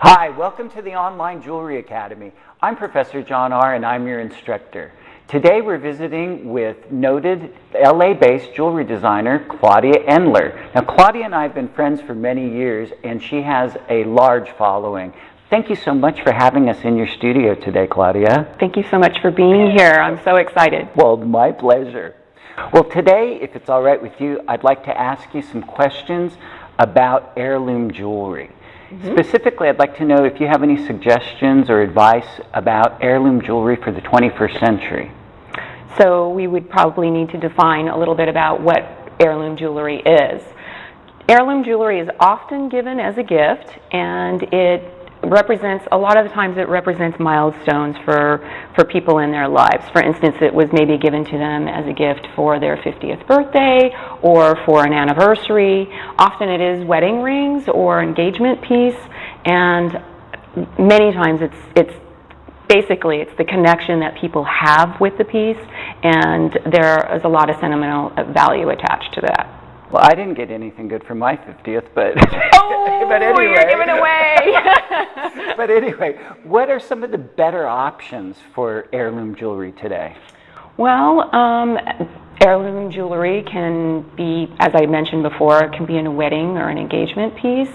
Hi, welcome to the Online Jewelry Academy. I'm Professor John Ahr and I'm your instructor. Today we're visiting with noted LA-based jewelry designer Claudia Endler. Now Claudia and I have been friends for many years and she has a large following. Thank you so much for having us in your studio today, Claudia. Thank you so much for being here. I'm so excited. Well, my pleasure. Well, today, if it's all right with you, I'd like to ask you some questions about heirloom jewelry. Specifically, I'd like to know if you have any suggestions or advice about heirloom jewelry for the 21st century. So we would probably need to define a little bit about what heirloom jewelry is. Heirloom jewelry is often given as a gift, and it represents, a lot of the times it represents milestones for people in their lives. For instance, it was maybe given to them as a gift for their 50th birthday or for an anniversary. Often it is wedding rings or engagement piece, and many times it's basically the connection that people have with the piece, and there is a lot of sentimental value attached to that. Well, I didn't get anything good for my 50th, but oh, but anyway, you're giving away. But anyway, what are some of the better options for heirloom jewelry today? Well, heirloom jewelry can be, as I mentioned before, it can be in a wedding or an engagement piece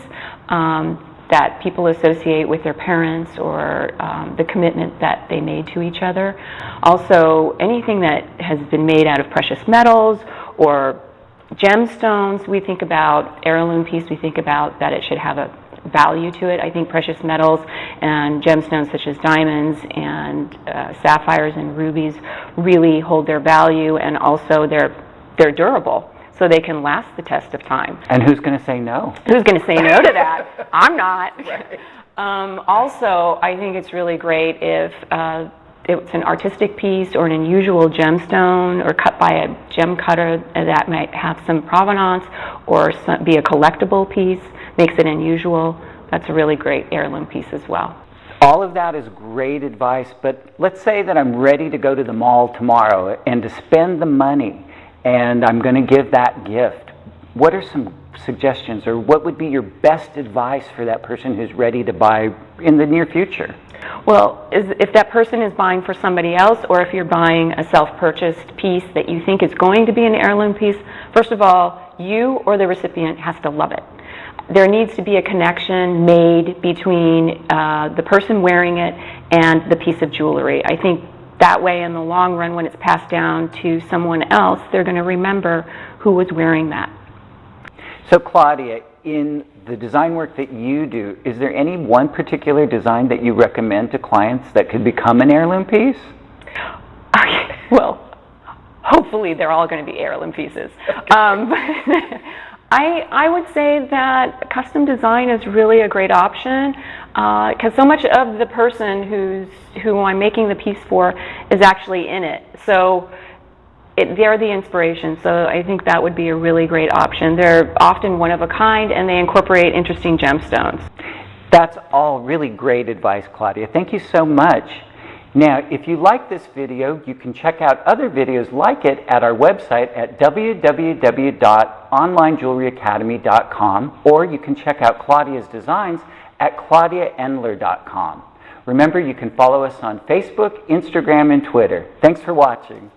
that people associate with their parents or the commitment that they made to each other. Also, anything that has been made out of precious metals or gemstones, we think about heirloom piece, we think about that it should have a value to it. I think precious metals and gemstones such as diamonds and sapphires and rubies really hold their value, and also they're durable, so they can last the test of time. And who's going to say no? Who's going to say no to that? I'm not. Right. Also, I think it's really great if it's an artistic piece or an unusual gemstone or cut by a gem cutter that might have some provenance or be a collectible piece, makes it unusual. That's a really great heirloom piece as well. All of that is great advice, but let's say that I'm ready to go to the mall tomorrow and to spend the money and I'm going to give that gift. What are some suggestions, or what would be your best advice for that person who's ready to buy in the near future? Well, if that person is buying for somebody else, or if you're buying a self-purchased piece that you think is going to be an heirloom piece, first of all, you or the recipient has to love it. There needs to be a connection made between the person wearing it and the piece of jewelry. I think that way, in the long run, when it's passed down to someone else, they're going to remember who was wearing that. So Claudia, in the design work that you do, is there any one particular design that you recommend to clients that could become an heirloom piece? Okay, well, hopefully they're all going to be heirloom pieces. I would say that custom design is really a great option because so much of the person who I'm making the piece for is actually in it. So they're the inspiration, so I think that would be a really great option. They're often one of a kind, and they incorporate interesting gemstones. That's all really great advice, Claudia. Thank you so much. Now, if you like this video, you can check out other videos like it at our website at www.onlinejewelryacademy.com, or you can check out Claudia's designs at claudiaendler.com. Remember, you can follow us on Facebook, Instagram, and Twitter. Thanks for watching.